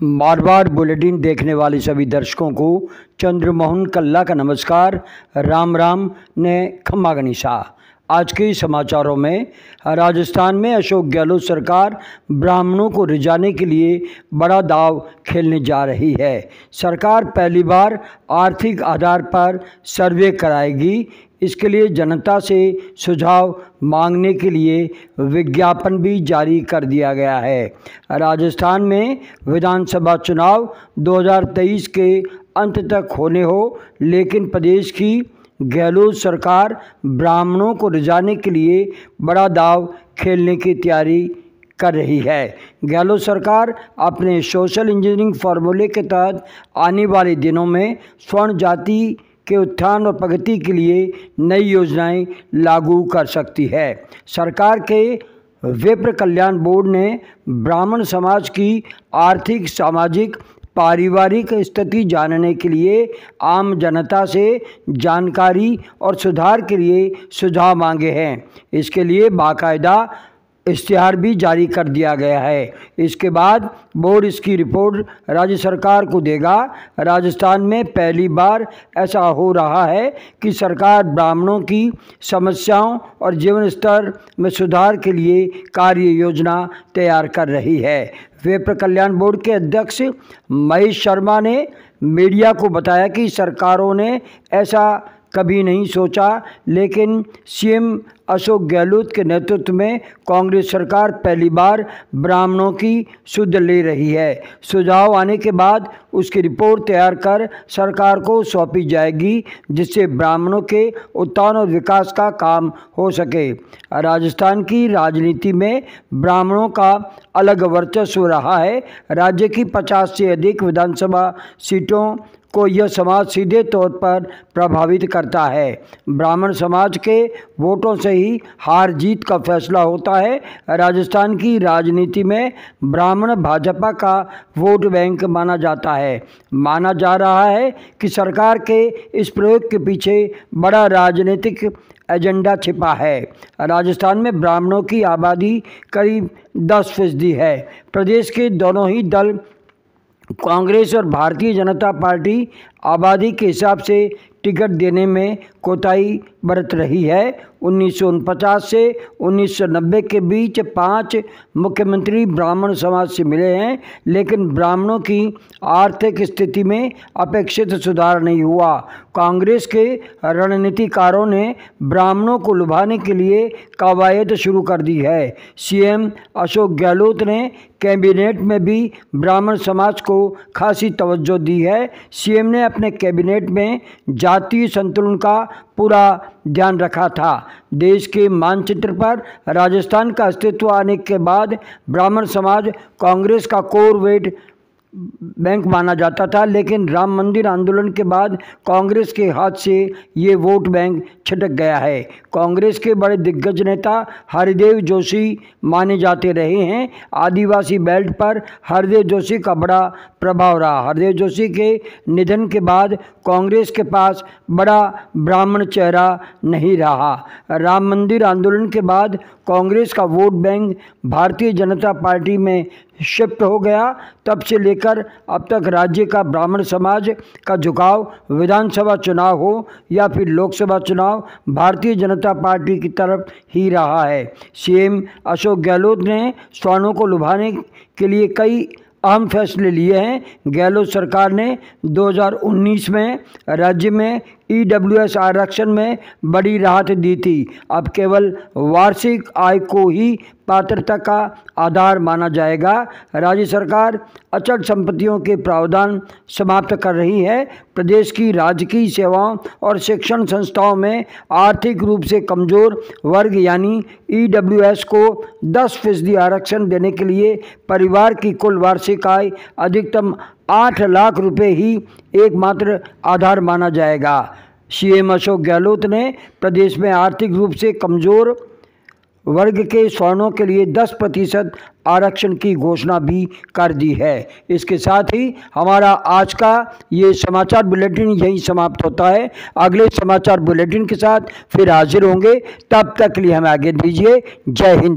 बार बार bulletin देखने वाले सभी दर्शकों को चंद्रमोहन कल्ला का नमस्कार। राम राम ने खम्मा गनीसा। आज के समाचारों में राजस्थान में अशोक गहलोत सरकार ब्राह्मणों को रिझाने के लिए बड़ा दांव खेलने जा रही है। सरकार पहली बार आर्थिक आधार पर सर्वे कराएगी। इसके लिए जनता से सुझाव मांगने के लिए विज्ञापन भी जारी कर दिया गया है। राजस्थान में विधानसभा चुनाव 2023 के अंत तक होने हो, लेकिन प्रदेश की गहलोत सरकार ब्राह्मणों को रिझाने के लिए बड़ा दांव खेलने की तैयारी कर रही है। गहलोत सरकार अपने सोशल इंजीनियरिंग फार्मूले के तहत आने वाले दिनों में स्वर्ण जाति के उत्थान और प्रगति के लिए नई योजनाएं लागू कर सकती है। सरकार के विप्र कल्याण बोर्ड ने ब्राह्मण समाज की आर्थिक, सामाजिक, पारिवारिक स्थिति जानने के लिए आम जनता से जानकारी और सुधार के लिए सुझाव मांगे हैं। इसके लिए बाकायदा इश्तिहार भी जारी कर दिया गया है। इसके बाद बोर्ड इसकी रिपोर्ट राज्य सरकार को देगा। राजस्थान में पहली बार ऐसा हो रहा है कि सरकार ब्राह्मणों की समस्याओं और जीवन स्तर में सुधार के लिए कार्य योजना तैयार कर रही है। विप्र कल्याण बोर्ड के अध्यक्ष महेश शर्मा ने मीडिया को बताया कि सरकारों ने ऐसा कभी नहीं सोचा, लेकिन सीएम अशोक गहलोत के नेतृत्व में कांग्रेस सरकार पहली बार ब्राह्मणों की सुध ले रही है। सुझाव आने के बाद उसकी रिपोर्ट तैयार कर सरकार को सौंपी जाएगी, जिससे ब्राह्मणों के उत्थान और विकास का काम हो सके। राजस्थान की राजनीति में ब्राह्मणों का अलग वर्चस्व रहा है। राज्य की 50 से अधिक विधानसभा सीटों को यह समाज सीधे तौर पर प्रभावित करता है। ब्राह्मण समाज के वोटों से ही हार जीत का फैसला होता है। राजस्थान की राजनीति में ब्राह्मण भाजपा का वोट बैंक माना जाता है। माना जा रहा है कि सरकार के इस प्रयोग के पीछे बड़ा राजनीतिक एजेंडा छिपा है। राजस्थान में ब्राह्मणों की आबादी करीब 10% है। प्रदेश के दोनों ही दल, कांग्रेस और भारतीय जनता पार्टी, आबादी के हिसाब से टिकट देने में कोताही बरत रही है। 1949 से 1990 के बीच 5 मुख्यमंत्री ब्राह्मण समाज से मिले हैं, लेकिन ब्राह्मणों की आर्थिक स्थिति में अपेक्षित सुधार नहीं हुआ। कांग्रेस के रणनीतिकारों ने ब्राह्मणों को लुभाने के लिए कवायद शुरू कर दी है। सीएम अशोक गहलोत ने कैबिनेट में भी ब्राह्मण समाज को खासी तवज्जो दी है। सीएम ने अपने कैबिनेट में जातीय संतुलन का पूरा ध्यान रखा था। देश के मानचित्र पर राजस्थान का अस्तित्व आने के बाद ब्राह्मण समाज कांग्रेस का कोर वोट बैंक माना जाता था, लेकिन राम मंदिर आंदोलन के बाद कांग्रेस के हाथ से ये वोट बैंक छिटक गया है। कांग्रेस के बड़े दिग्गज नेता हरिदेव जोशी माने जाते रहे हैं। आदिवासी बेल्ट पर हरिदेव जोशी का बड़ा प्रभाव रहा। हरिदेव जोशी के निधन के बाद कांग्रेस के पास बड़ा ब्राह्मण चेहरा नहीं रहा। राम मंदिर आंदोलन के बाद कांग्रेस का vote bank Bharatiya Janata party में शिफ्ट हो गया। तब से लेकर अब तक राज्य का ब्राह्मण समाज का झुकाव विधानसभा चुनाव हो या फिर लोकसभा चुनाव भारतीय जनता पार्टी की तरफ ही रहा है। सीएम अशोक गहलोत ने सवर्णों को लुभाने के लिए कई अहम फैसले लिए हैं। गहलोत सरकार ने 2019 में राज्य में ईडब्ल्यूएस आरक्षण में बड़ी राहत दी थी। अब केवल वार्षिक आय को ही पात्रता का आधार माना जाएगा। राज्य सरकार अचल संपत्तियों के प्रावधान समाप्त कर रही है। प्रदेश की राजकीय सेवाओं और शिक्षण संस्थाओं में आर्थिक रूप से कमजोर वर्ग यानी ईडब्ल्यूएस को 10% आरक्षण देने के लिए परिवार की कुल वार्षिक आय अधिकतम 8 लाख रुपए ही एकमात्र आधार माना जाएगा। सीएम अशोक गहलोत ने प्रदेश में आर्थिक रूप से कमजोर वर्ग के सवर्णों के लिए 10% आरक्षण की घोषणा भी कर दी है। इसके साथ ही हमारा आज का ये समाचार बुलेटिन यहीं समाप्त होता है। अगले समाचार बुलेटिन के साथ फिर हाजिर होंगे। तब तक के लिए हमें आगे दीजिए। जय हिंद।